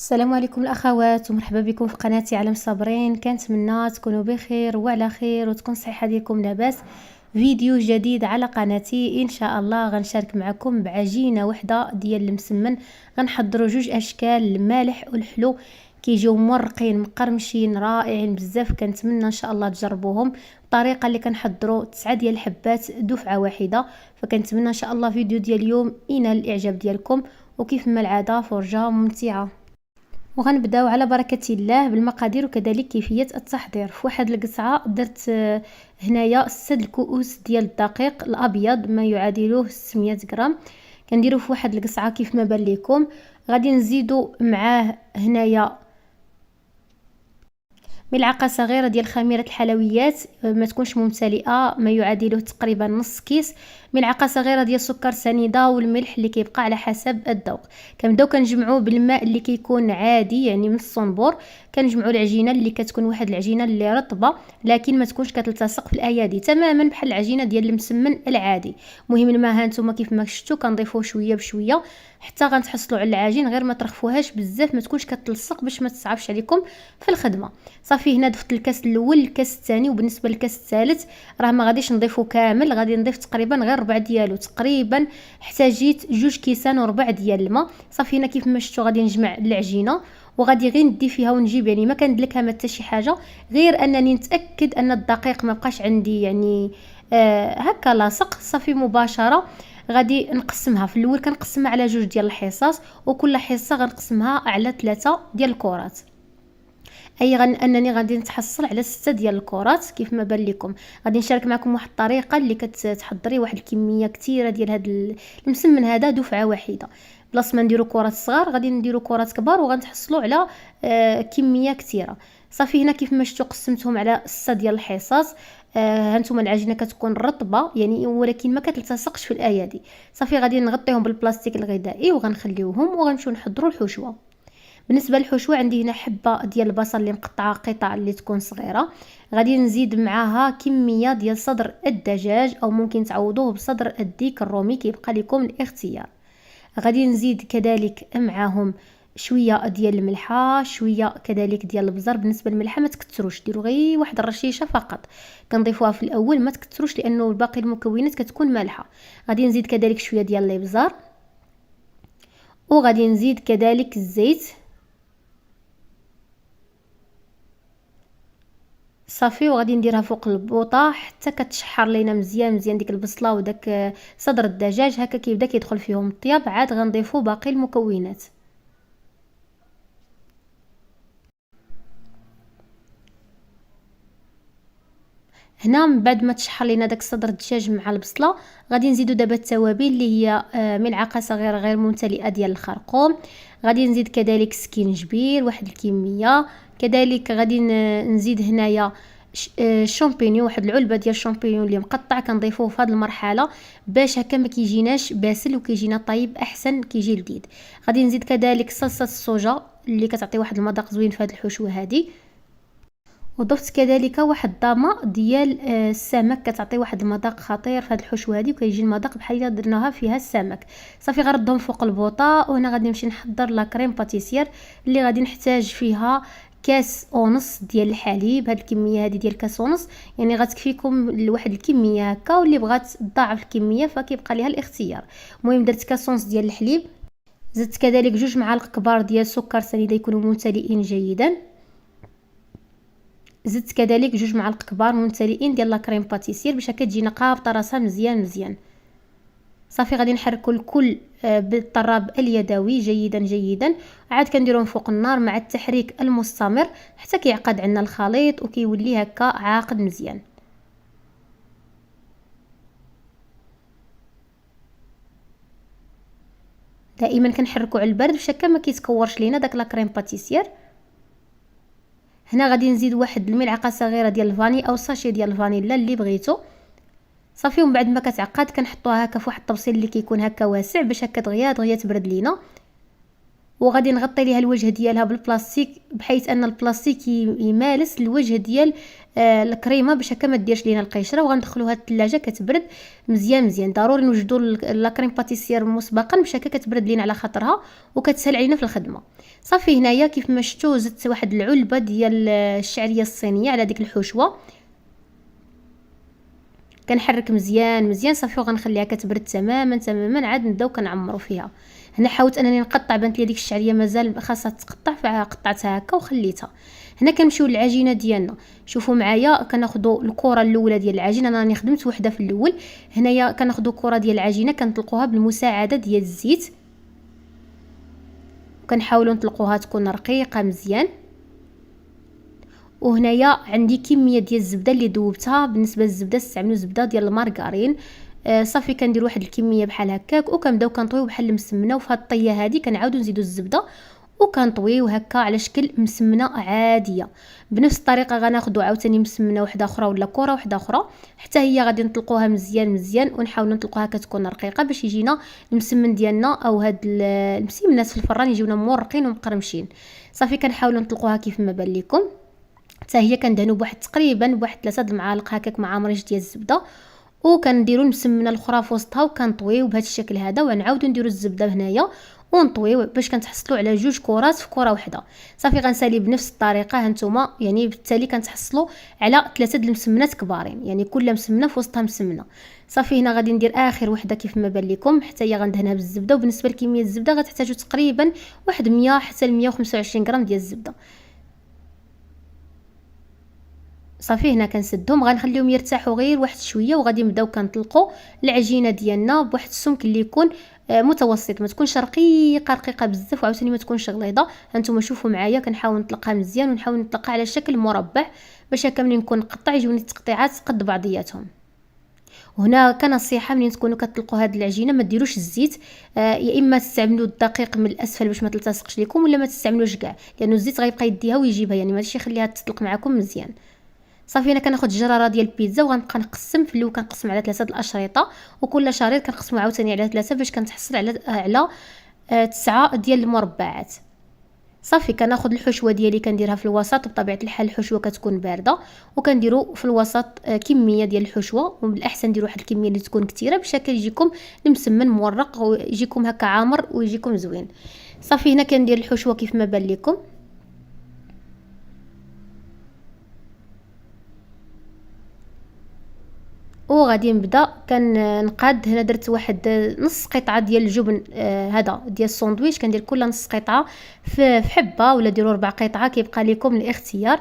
السلام عليكم الاخوات ومرحبا بكم في قناتي عالم صابرين. كنتمنى تكونوا بخير وعلى خير وتكون الصحه ديالكم لاباس. فيديو جديد على قناتي ان شاء الله غنشارك معكم بعجينه وحده ديال المسمن. غنحضروا جوج اشكال، المالح والحلو، كيجيو مرقين مقرمشين رائعين بزاف. كنتمنى ان شاء الله تجربوهم. الطريقه اللي كنحضروا 9 ديال الحبات دفعه واحده، فكنتمنى ان شاء الله فيديو ديال اليوم ينال الاعجاب ديالكم، وكيف ما العاده فرجه ممتعه. وغنبداو على بركه الله بالمقادير وكذلك كيفيه التحضير. في واحد القصعه درت هنايا 6 الكؤوس ديال الدقيق الابيض ما يعادله 600 غرام. كنديرو في واحد القصعه كيف ما بان لكم. غادي نزيدو معاه هنايا ملعقه صغيره ديال خميره الحلويات ما تكونش ممتلئه، ما يعادله تقريبا نص كيس. ملعقه صغيره ديال السكر سنيده، والملح اللي كيبقى على حسب الذوق. كنبداو كنجمعوه بالماء اللي كيكون عادي يعني من الصنبور. كنجمعوا العجينه اللي كتكون واحد العجينه اللي رطبه لكن ما تكونش كتلتصق في الايادي تماما بحال العجينه ديال المسمن العادي. المهم الماء ها نتوما كيف ما شفتوا كنضيفوه شويه بشويه حتى غنتحصلوا على العجين، غير ما ترخفوهاش بزاف، ما تكونش كتلصق باش ما تصعبش عليكم في الخدمه. صافي هنا ضفت الكاس الاول الكاس الثاني، وبالنسبه للكاس الثالث راه ما غاديش نضيفو كامل، غادي نضيف تقريبا غير ربع ديالو. تقريبا احتاجيت 2 كيسان وربع ديال الماء. صافي هنا كيف ما شفتوا غادي نجمع العجينه وغادي غير ندي فيها ونجيب، يعني ما كندلكها ما حتى شي حاجه، غير انني نتاكد ان الدقيق ما بقاش عندي يعني هكا لاصق. صافي مباشره غادي نقسمها. في الاول كنقسمها على 2 ديال الحصص، وكل حصه غنقسمها على 3 ديال الكرات، اي انني غادي نتحصل على 6 ديال الكرات كيف ما بان لكم. غادي نشارك معكم واحد الطريقه اللي كتحضري واحد الكميه كثيره ديال هذا المسمن هذا دفعه واحده. بلاص ما نديرو كرات صغار غادي نديرو كرات كبار وغنتحصلوا على كميه كثيره. صافي هنا كيف ما شفتوا قسمتهم على 6 ديال الحصص. هانتوما العجينه كتكون رطبه يعني ولكن ما كتلتصقش في الايادي. صافي غادي نغطيهم بالبلاستيك الغذائي وغنخليوهم وغنمشيو نحضروا الحشوه. بالنسبه للحشوه عندي هنا حبه ديال البصل اللي مقطعه قطع اللي تكون صغيره. غادي نزيد معاها كميه ديال صدر الدجاج او ممكن تعوضوه بصدر الديك الرومي، كيبقى لكم الاختيار. غادي نزيد كذلك معاهم شويه ديال الملحه، شويه كذلك ديال البزر. بالنسبه للملحه ما تكثروش، ديروا غير واحد الرشيشه فقط، كنضيفوها في الاول ما تكثروش لانه باقي المكونات كتكون مالحه. غادي نزيد كذلك شويه ديال الابزار، وغادي نزيد كذلك الزيت. صافي وغادي نديرها فوق البوطه حتى كتشحر لينا مزيان مزيان ديك البصله وداك صدر الدجاج هكا كيبدا كيدخل فيهم الطياب. عاد غنضيفوا باقي المكونات. هنا من بعد ما تشحر لينا داك صدر الدجاج مع البصله غادي نزيدو دابا التوابل اللي هي ملعقه صغيره غير ممتلئه ديال الخرقوم. غادي نزيد كذلك سكينجبير واحد الكميه. كذلك غادي نزيد هنايا الشامبينيون، واحد العلبه ديال الشامبينيون اللي مقطع كنضيفوه في هذه المرحله باش هكا ما كيجيناش باسل وكيجينا طيب احسن، كيجي لذيذ. غادي نزيد كذلك صلصه الصوجا اللي كتعطي واحد المذاق زوين في هذه الحشوه هذه. وضفت كذلك واحد الضامه ديال السمك كتعطي واحد المذاق خطير في هذه الحشوه هذه، وكيجي المذاق بحال الا درناها فيها السمك. صافي غنردهم فوق البوطه. وهنا غادي نمشي نحضر لا كريم باتيسير اللي غادي نحتاج فيها كاس ونص ديال الحليب. هاد الكميه هذه ديال كاس ونص يعني غتكفيكم لواحد الكميه هكا، واللي بغات تضاعف الكميه فكيبقى ليها الاختيار. المهم درت كاس ونص ديال الحليب. زدت كذلك 2 معالق كبار ديال السكر سنيده يكونوا ممتلئين جيدا. زدت كذلك 2 معالق كبار ممتلئين ديال لا كريم باتيسير باش هكا تجينا قابطه راسها مزيان مزيان. صافي غادي نحركوا الكل بالطراب اليدوي جيدا جيدا. عاد كنديرهم فوق النار مع التحريك المستمر حتى كيعقد عندنا الخليط وكيولي هكا عاقد مزيان. دائما كنحركوا على البرد باش هكا ما كيتكورش لينا داك لا كريم باتيسير. هنا غادي نزيد واحد الملعقه صغيره ديال الفاني او ساشي ديال الفانيلا اللي بغيتو. صافي ومن بعد ما كتعقد كنحطوها هكا في واحد الطبسيل اللي كيكون هكا واسع باش هكا دغيا دغيا تبرد لينا. وغادي نغطي ليها الوجه ديالها بالبلاستيك بحيث ان البلاستيك يمارس الوجه ديال الكريمه باش هكا ما ديرش لينا القشره. وغندخلوها الثلاجه كتبرد مزيان مزيان. ضروري نوجدوا لا كريم باتيسير مسبقا باش هكا كتبرد لينا على خاطرها وكتسهل علينا في الخدمه. صافي هنايا كيف ما شفتوا زدت واحد العلبه ديال الشعريه الصينيه على ديك الحشوه، كنحرك مزيان مزيان. صافي وغنخليها كتبرد تماما تماما، عاد نبداو كنعمروا فيها. هنا حاولت انني نقطع، بانت لي ديك الشعريه مازال خاصها تقطع، فقطعتها هكا وخليتها. هنا كنمشيو للعجينه ديالنا. شوفوا معايا كناخذوا الكره الاولى ديال العجينه، انا راني خدمت وحده في الاول. هنايا كناخذوا كره ديال العجينه كنطلقوها بالمساعده ديال الزيت، وكنحاولوا نطلقوها تكون رقيقه مزيان. وهنايا عندي كميه ديال الزبده اللي ذوبتها. بالنسبه للزبده استعملوا زبده ديال المارغرين. صافي كندير واحد الكميه بحال هكاك وكنبداو كنطويو بحال المسمنه. وفي هاد الطيه هذه كنعاودوا نزيدوا الزبده وكنطويو هكا على شكل مسمنه عاديه. بنفس الطريقه غناخذوا عاوتاني مسمنه واحده اخرى ولا كره واحده اخرى حتى هي غادي نطلقوها مزيان مزيان، ونحاولوا نطلقوها كتكون رقيقه باش يجينا المسمن ديالنا او هاد المسمنات في الفران يجيونا مورقين ومقرمشين. صافي كنحاولوا نطلقوها كيف ما بان لكم. حتى هي كندهنوا بواحد تقريبا بواحد 3 المعالق هكاك مع مريج ديال الزبده، وكنديروا المسمنه الاخرى في وسطها وكنطويو بهذا الشكل هذا. ونعاودوا نديروا الزبده هنايا ونطويو باش كنتحصلوا على 2 كرات في كره واحده. صافي غنسالي بنفس الطريقه هانتوما، يعني بالتالي كنتحصلوا على 3 المسمنات كبارين، يعني كل مسمنه في وسطها مسمنه. صافي هنا غادي ندير اخر وحده كيف ما بان لكم حتى هي غندهنها بالزبده. وبالنسبه لكميه الزبده غتحتاجوا تقريبا واحد 100 حتى ل 125 غرام ديال الزبده. صافي هنا كنسدهم، غنخليهم يرتاحوا غير واحد شويه، وغادي نبداو كنطلقوا العجينه ديالنا بواحد السمك اللي يكون متوسط، ما تكونش رقيقه بزاف وعاوتاني ما تكونش غليظه. هانتوما شوفوا معايا كنحاول نطلقها مزيان ونحاول نطلقها على شكل مربع باش هكا ملي نكون نقطع يجوني التقطيعات قد بعضياتهم. وهنا كنصيحه ملي تكونوا كتطلقوا هذه العجينه ما ديروش الزيت، يا اما تستعملوا الدقيق من الاسفل باش ما تلتصقش لكم، ولا ما تستعملوش كاع لانه الزيت غيبقى يديها ويجيبها، يعني ماشي يخليها تطلق معكم مزيان. صافي انا كناخذ الجراره ديال البيتزا وغنبقى نقسم في الاول، كنقسم على 3 الاشرطه، وكل شريط كنقسمو عاوتاني على 3 باش كنتحصل على 9 ديال المربعات. صافي كناخذ الحشوه ديالي كنديرها في الوسط، بطبيعه الحال الحشوه كتكون بارده، وكنديروا في الوسط كميه ديال الحشوه، وبالاحسن نديروا واحد الكميه اللي تكون كثيره باش هكا يجيكم المسمن مورق ويجيكم هكا عامر ويجيكم زوين. صافي هنا كندير الحشوه كيف ما بان لكم. وغادي نبدا كنقاد. هنا درت واحد نص قطعه ديال الجبن هذا ديال الساندويتش، كندير كل نص قطعه في حبه، ولا ديروا 4 قطع كيبقى لكم الاختيار.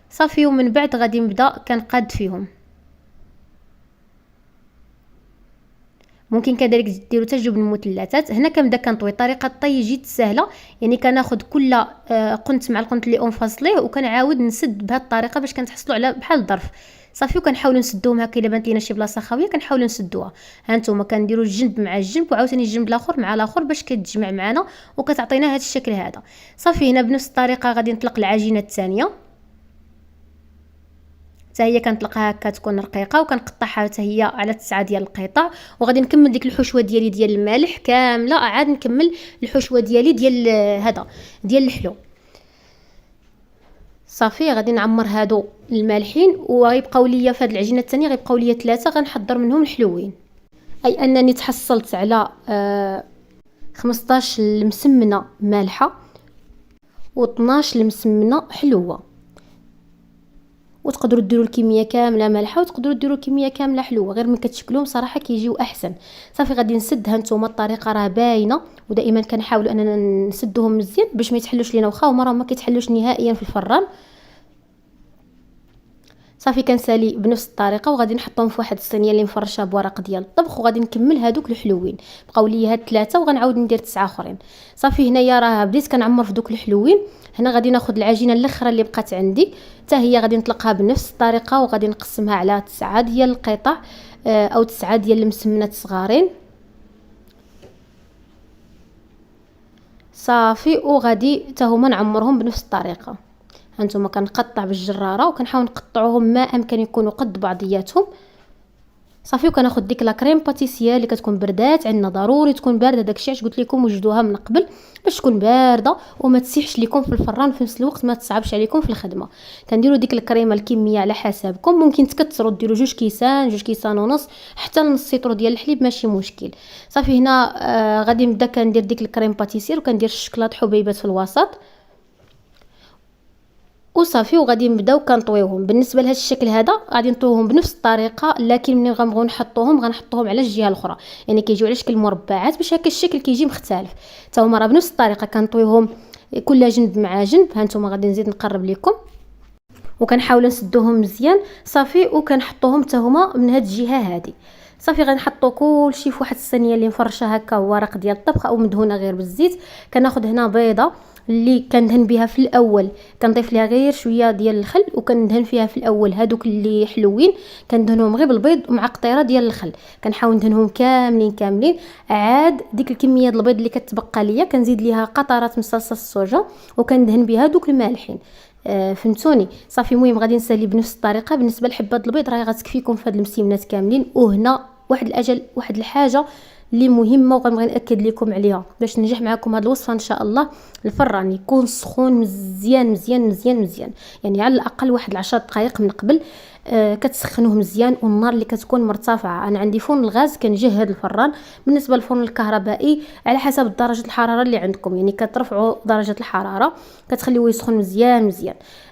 صافي ومن بعد غادي نبدا كنقاد فيهم. ممكن كذلك ديروا حتى جبن مثلثات. هنا كنبدا كنطوي. طريقه الطي جد سهله، يعني كناخذ كل قنت مع القنت اللي انفصليه وكنعاود نسد بهذه الطريقه باش كنتحصلوا على بحال الظرف. صافي وكنحاولوا نسدوهم هكا. الا بانت لينا شي بلاصه خاويه كنحاولوا نسدوها. ها نتوما كنديروا الجنب مع الجنب وعاوتاني الجنب الاخر مع الاخر باش كتجمع معنا وكتعطينا هذا الشكل هذا. صافي هنا بنفس الطريقه غادي نطلق العجينه الثانيه، حتى هي كنطلقها هكا تكون رقيقه، وكنقطعها حتى هي على 9 ديال القطع. وغادي نكمل ديك الحشوه ديالي ديال المالح كامله، عاد نكمل الحشوه ديالي ديال هذا ديال اللحلو. صافي غادي نعمر هادو المالحين، وغيبقاو ليا في هاد العجينه الثانيه غيبقاو ليا 3 غنحضر منهم الحلوين. اي انني تحصلت على 15 المسمنه مالحه و12 المسمنه حلوه. وتقدروا ديروا الكميه كامله مالحه وتقدروا ديروا الكميه كامله حلوه، غير من كتشكلوهم صراحه كيجيو احسن. صافي غادي نسدها. نتوما الطريقه راه باينه، ودائما كنحاولوا اننا نسدوهم مزيان باش ما يتحلوش لينا، واخا هما راه ما كيتحلوش نهائيا في الفران. صافي كنسالي بنفس الطريقه وغادي نحطهم في واحد الصينيه اللي مفرشه بورق ديال الطبخ، وغادي نكمل هادوك الحلوين. بقاو لي هاد 3 وغنعاود ندير 9 اخرين. صافي هنايا راه بديت كنعمر في دوك الحلوين. هنا غادي ناخذ العجينه الاخرى اللي بقات عندي، حتى هي غادي نطلقها بنفس الطريقه وغادي نقسمها على 9 ديال القطع او 9 ديال المسمنات صغارين. صافي وغادي حتى هما نعمرهم بنفس الطريقه. هانتوما كنقطع بالجراره وكنحاول نقطعوهم ما امكن يكونوا قد بعضياتهم. صافي وكناخذ ديك لا كريم باتيسير اللي كتكون بردات عندنا، ضروري تكون بارده، داكشي علاش قلت لكم وجدوها من قبل باش تكون بارده وما تسيحش لكم في الفران، في نفس الوقت ما تصعبش عليكم في الخدمه. كنديروا ديك الكريمه الكميه على حسابكم، ممكن تكثروا ديروا 2 كيسان ونص حتى نص سيطرو ديال الحليب ماشي مشكل. صافي هنا غادي نبدا كندير ديك الكريم باتيسير وكندير الشكلاط حبيبات في الوسط وصافي، وغادي نبداو كنطويوهم. بالنسبه لهذا الشكل هذا غادي نطويوهم بنفس الطريقه، لكن ملي غنبغيو نحطوهم غنحطوهم على الجهه الاخرى، يعني كيجيو على شكل مربعات باش هكا الشكل كيجي مختلف. حتى هما راه بنفس الطريقه كنطويوهم كل جنب مع جنب. ها نتوما غادي نزيد نقرب لكم وكنحاول نسدوهم مزيان صافي، وكنحطوهم حتى هما من هاد الجهه هذه. صافي غنحطو كلشي في واحد الصينيه اللي مفرشه هكا ورق ديال الطبخ او مدهونه غير بالزيت. كناخذ هنا بيضه اللي كندهن بها في الاول، كنضيف ليها غير شويه ديال الخل وكندهن فيها في الاول هادوك اللي حلوين كندهنهم غير بالبيض مع قطيره ديال الخل، كنحاول ندهنهم كاملين. عاد ديك الكميه ديال البيض اللي كتبقى ليا كنزيد ليها قطرات من صلصه الصوجا وكندهن بها دوك المالحين. فهمتوني؟ صافي المهم غادي نسالي بنفس الطريقه. بالنسبه لحبه البيض راهي غتكفيكم في هاد المسيمنات كاملين. وهنا واحد الحاجه اللي مهمه وغنبغي ناكد لكم عليها باش تنجح معكم هاد الوصفه ان شاء الله. الفران يكون سخون مزيان، يعني على الاقل واحد 10 دقائق من قبل كتسخنوه مزيان، والنار اللي كتكون مرتفعه. انا عندي فرن الغاز كنجهد الفران. بالنسبه للفرن الكهربائي على حسب درجه الحراره اللي عندكم، يعني كترفعوا درجه الحراره كتخليوه يسخن مزيان.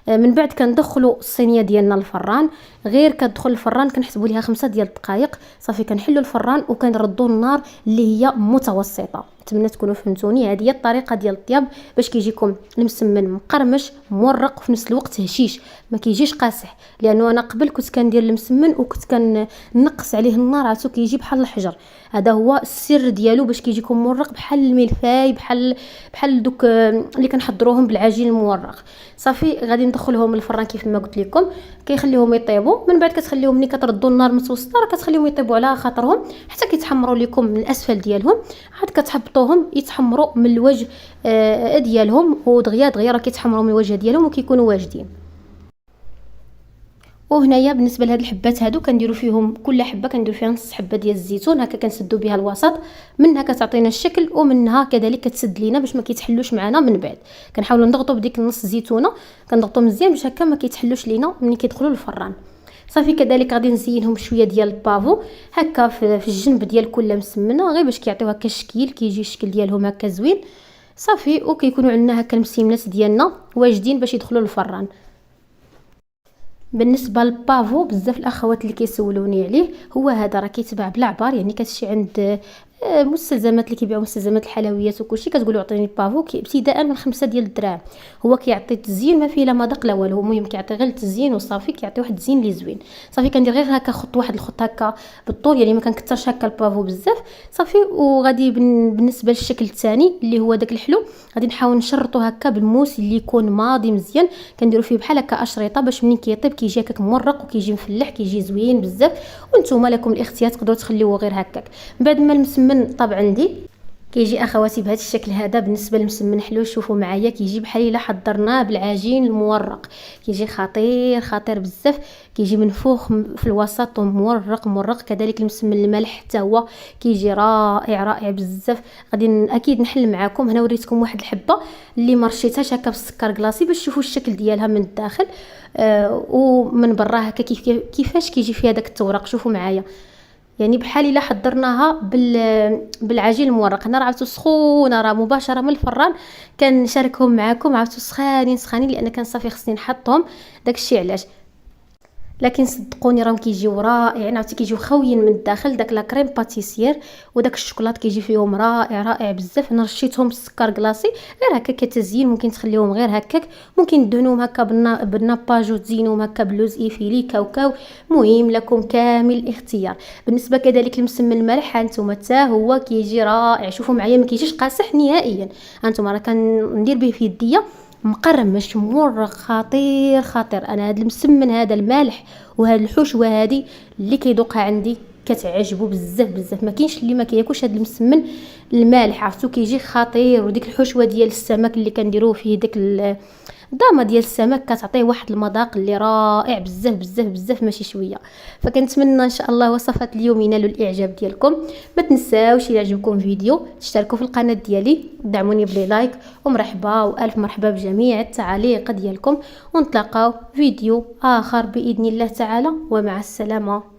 من بعد كندخلوا الصينيه ديالنا الفران، غير كتدخل الفران كنحسبوا ليها 5 ديال الدقائق صافي. كنحلوا الفران وكنردوا النار اللي هي متوسطه. نتمنى تكونوا فهمتوني. هذه هي الطريقه ديال الطياب باش كيجيكم المسمن مقرمش مورق وفي نفس الوقت هشيش، ما كيجيش قاصح. لانه انا قبل كنت كندير المسمن وكنت كنقص عليه النار عاد كيجي بحال الحجر. هذا هو السر ديالو باش كيجيكم مورق بحال الملفاي، بحال دوك اللي كنحضروهم بالعجين المورق. صافي غادي ندخلهم الفران كيف ما قلت لكم، كيخليهم يطيبوا. من بعد كتخليهم ملي كتردوا النار متوسطه راه كتخليهم يطيبوا على خاطرهم حتى كيتحمروا لكم من الاسفل ديالهم. عاد كتحبطوهم يتحمروا من الوجه ديالهم، ودغيا راه كيتحمروا من الوجه ديالهم وكيكونوا واجدين. وهنايا بالنسبه لهاد الحبات هادو كنديروا فيهم كل حبه كندير فيها نص حبه ديال الزيتون هكا كنسدوا بها الوسط، منها كتعطينا الشكل ومنها كذلك كتسد لينا باش ما كيتحلوش معنا. من بعد كنحاولوا نضغطوا بديك النص زيتونه، كنضغطوا مزيان باش هكا ما كيتحلوش لينا ملي كيدخلوا للفران. صافي كذلك غادي نزينهم بشويه ديال البافو هكا في الجنب ديال كل مسمنه، غير باش كيعطيو هكا الشكل، كيجي الشكل ديالهم هكا زوين. صافي وكيكونوا عندنا هكا المسيمنات ديالنا واجدين باش يدخلوا للفران. بالنسبه للبافو بزاف الاخوات اللي كيسولوني عليه، هو هذا راه كيتباع بالعبار، يعني كتمشي عند مستلزمات اللي كيبيعوا مستلزمات الحلويات وكلشي كتقولوا عطيني البافو ابتداء من 5 ديال الدراهم. هو كيعطي التزيين ما فيه لا مذاق لا والو، المهم كيعطي غير التزيين وصافي، كيعطي واحد التزيين اللي زوين. صافي كندير غير هكا واحد الخط هكا بالطول، يعني ما كنكثرش هكا البافو بزاف صافي. وغادي بالنسبه للشكل الثاني اللي هو داك الحلو غادي نحاول نشرطو هكا بالموس اللي يكون ماضي مزيان، كنديروا فيه بحال هكا اشرطه باش منين كيطيب كيجي هكاك مورق وكيجي مفلح كيجي زوين بزاف. وانتم لكم الاختيار تقدروا تخليوه غير هكاك. من بعد ما المسمن طاب عندي كيجي اخواتي بهذا الشكل هذا. بالنسبه للمسمن حلو شوفوا معايا كيجي بحال الا حضرناه بالعجين المورق، كيجي خطير بزاف، كيجي منفوخ في الوسط ومورق. كذلك المسمن الملح حتى هو كيجي رائع بزاف. غادي اكيد نحل معكم. هنا وريتكم واحد الحبه اللي ما رشيتهاش هكا بالسكر كلاصي باش تشوفوا الشكل ديالها من الداخل ومن برا هكا كيفاش كيجي فيها داك التورق. شوفوا معايا يعني بحال الا حضرناها بالعجين المورق. هنا راه عرفتوا سخونه راه مباشره من الفران كنشاركهم معكم، عرفتوا سخانين لان كان صافي خصني نحطهم داكشي علاش. لكن صدقوني راهم كيجيو رائعين، عرفتي كيجيو خوين من الداخل. داك لا كريم باتيسير وداك الشوكولات كيجي فيهم رائع بزاف. انا رشيتهم بالسكر كلاصي غير هكا كتزيين، ممكن تخليهم غير هكاك، ممكن دهنوهم هكا بالناباج وتزينوهم هكا بلوز ايفيلي كاوكاو. مهم لكم كامل الاختيار. بالنسبه كذلك المسمن المالح هانتوما حتى هو كيجي رائع. شوفوا معايا ما كيجيش قاصح نهائيا. هانتوما راه كندير به في يديا مقرمش مورق خطير. انا هذا المسمن هذا المالح وهذا الحشوه هذه اللي كيذوقها عندي كتعجبوا بزاف. ما كاينش اللي ما كياكلش هذا المسمن المالح، عرفتو كيجي خطير. وديك الحشوه ديال السمك اللي كنديروه فيه الضامه ديال السمك كتعطيه واحد المذاق اللي رائع بزاف بزاف بزاف ماشي شويه. فكنتمنى ان شاء الله وصفات اليوم ينالوا الاعجاب ديالكم. ما تنساوش الى عجبكم الفيديو تشتركوا في القناه ديالي، دعموني بلي لايك، ومرحبا والف مرحبا بجميع التعاليق ديالكم، ونتلاقاو فيديو اخر باذن الله تعالى، ومع السلامه.